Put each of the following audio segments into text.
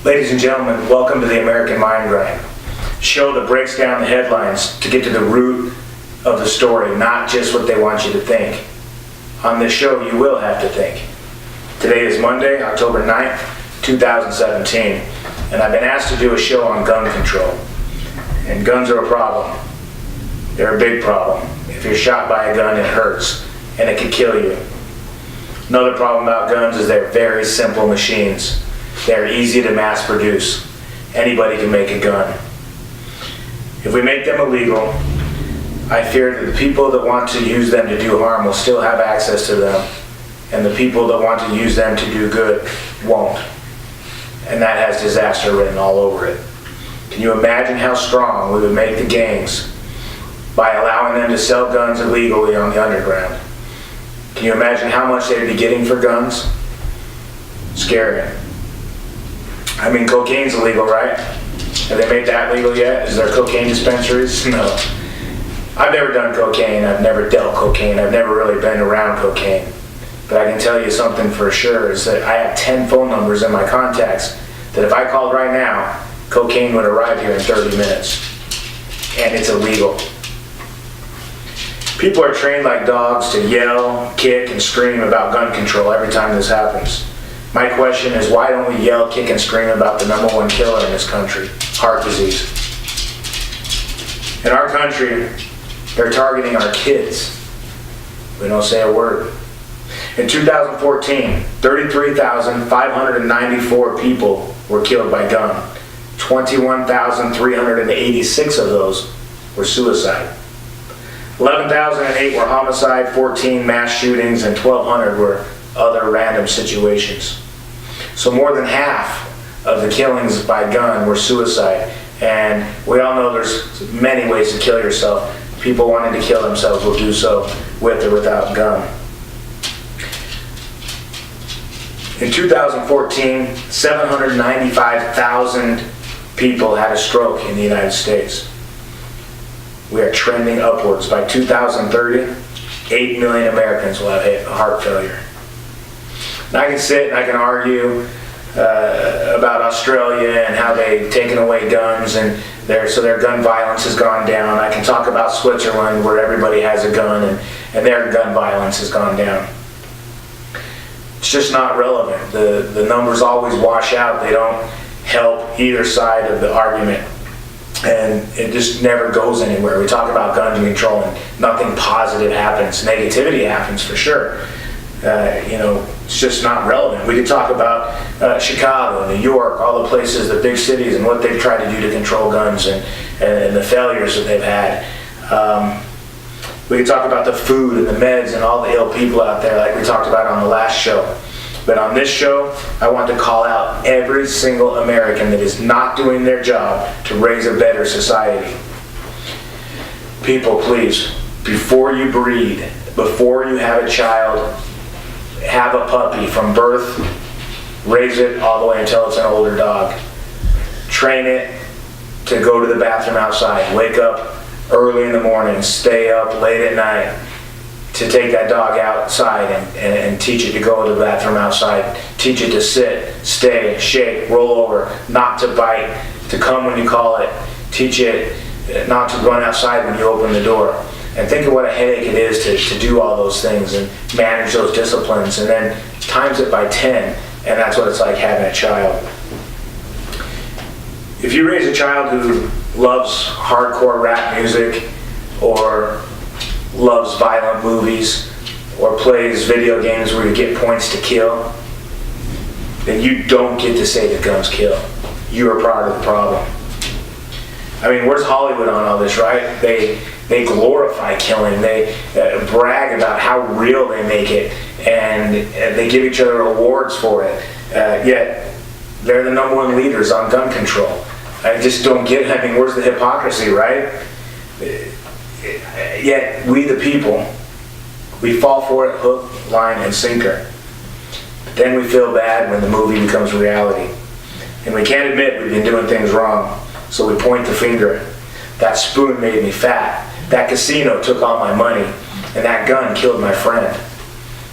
Ladies and gentlemen, welcome to the American Mindgrind, show that breaks down the headlines to get to the root of the story, not just what they want you to think. On this show, you will have to think. Today is Monday, October 9th, 2017, and I've been asked to do a show on gun control. And guns are a problem. They're a big problem. If you're shot by a gun, it hurts, and it can kill you. Another problem about guns is they're very simple machines. They're easy to mass produce. Anybody can make a gun. If we make them illegal, I fear that the people that want to use them to do harm will still have access to them, and the people that want to use them to do good won't. And that has disaster written all over it. Can you imagine how strong we would make the gangs by allowing them to sell guns illegally on the underground? Can you imagine how much they'd be getting for guns? Scary. I mean, cocaine's illegal, right? Have they made that legal yet? Is there cocaine dispensaries? No. I've never done cocaine. I've never dealt cocaine. I've never really been around cocaine. But I can tell you something for sure, is that I have 10 phone numbers in my contacts that if I called right now, cocaine would arrive here in 30 minutes. And it's illegal. People are trained like dogs to yell, kick, and scream about gun control every time this happens. My question is, why don't we yell, kick, and scream about the #1 killer in this country, heart disease? In our country, they're targeting our kids. We don't say a word. In 2014, 33,594 people were killed by gun. 21,386 of those were suicide. 11,008 were homicide, 14 mass shootings, and 1,200 were other random situations. So more than half of the killings by gun were suicide. And we all know there's many ways to kill yourself. People wanting to kill themselves will do so with or without gun. In 2014, 795,000 people had a stroke in the United States. We are trending upwards. By 2030, 8 million Americans will have heart failure. And I can sit and I can argue about Australia and how they've taken away guns and so their gun violence has gone down. I can talk about Switzerland where everybody has a gun and their gun violence has gone down. It's just not relevant. The numbers always wash out. They don't help either side of the argument. And it just never goes anywhere. We talk about gun control and nothing positive happens. Negativity happens for sure. It's just not relevant. We could talk about Chicago, New York, all the places, the big cities, and what they've tried to do to control guns and the failures that they've had. We could talk about the food and the meds and all the ill people out there like we talked about on the last show. But on this show, I want to call out every single American that is not doing their job to raise a better society. People, please, before you breed, before you have a child, have a puppy from birth, raise it all the way until it's an older dog. Train it to go to the bathroom outside, wake up early in the morning, stay up late at night, to take that dog outside and teach it to go to the bathroom outside, teach it to sit, stay, shake, roll over, not to bite, to come when you call it, teach it not to run outside when you open the door. And think of what a headache it is to do all those things and manage those disciplines, and then times it by 10, and that's what it's like having a child. If you raise a child who loves hardcore rap music or loves violent movies or plays video games where you get points to kill, then you don't get to say that guns kill. You are part of the problem. I mean, where's Hollywood on all this, right? They glorify killing. They brag about how real they make it, and they give each other awards for it. Yet they're the #1 leaders on gun control. I just don't get it. I mean, where's the hypocrisy, right? Yet we the people, we fall for it hook, line, and sinker. But then we feel bad when the movie becomes reality. And we can't admit we've been doing things wrong, so we point the finger. That spoon made me fat. That casino took all my money. And that gun killed my friend.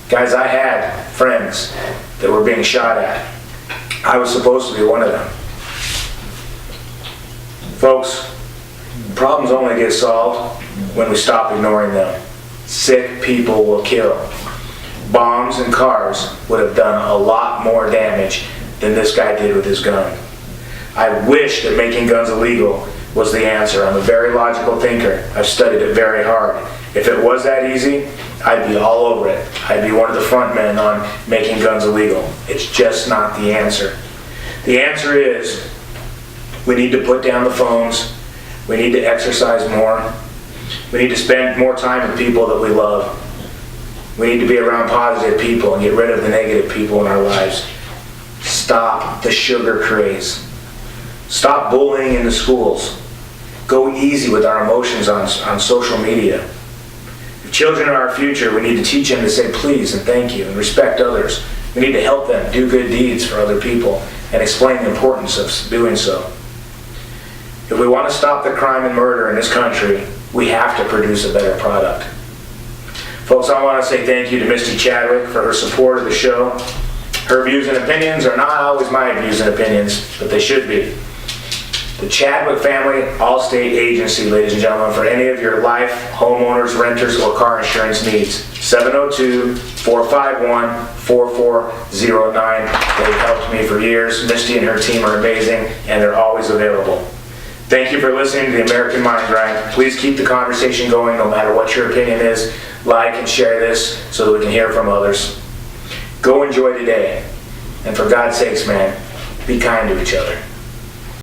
Guys, I had friends that were being shot at. I was supposed to be one of them. Folks, problems only get solved when we stop ignoring them. Sick people will kill. Bombs and cars would have done a lot more damage than this guy did with his gun. I wish that making guns illegal was the answer. I'm a very logical thinker. I've studied it very hard. If it was that easy, I'd be all over it. I'd be one of the front men on making guns illegal. It's just not the answer. The answer is we need to put down the phones. We need to exercise more. We need to spend more time with people that we love. We need to be around positive people and get rid of the negative people in our lives. Stop the sugar craze. Stop bullying in the schools. Go easy with our emotions on social media. If children are our future, we need to teach them to say please and thank you and respect others. We need to help them do good deeds for other people and explain the importance of doing so. If we want to stop the crime and murder in this country, we have to produce a better product. Folks, I want to say thank you to Misty Chadwick for her support of the show. Her views and opinions are not always my views and opinions, but they should be. The Chadwick Family Allstate Agency, ladies and gentlemen, for any of your life, homeowners, renters, or car insurance needs. 702-451-4409. They've helped me for years. Misty and her team are amazing, and they're always available. Thank you for listening to the American Mindgrind. Please keep the conversation going no matter what your opinion is. Like and share this so that we can hear from others. Go enjoy today. And for God's sakes, man, be kind to each other.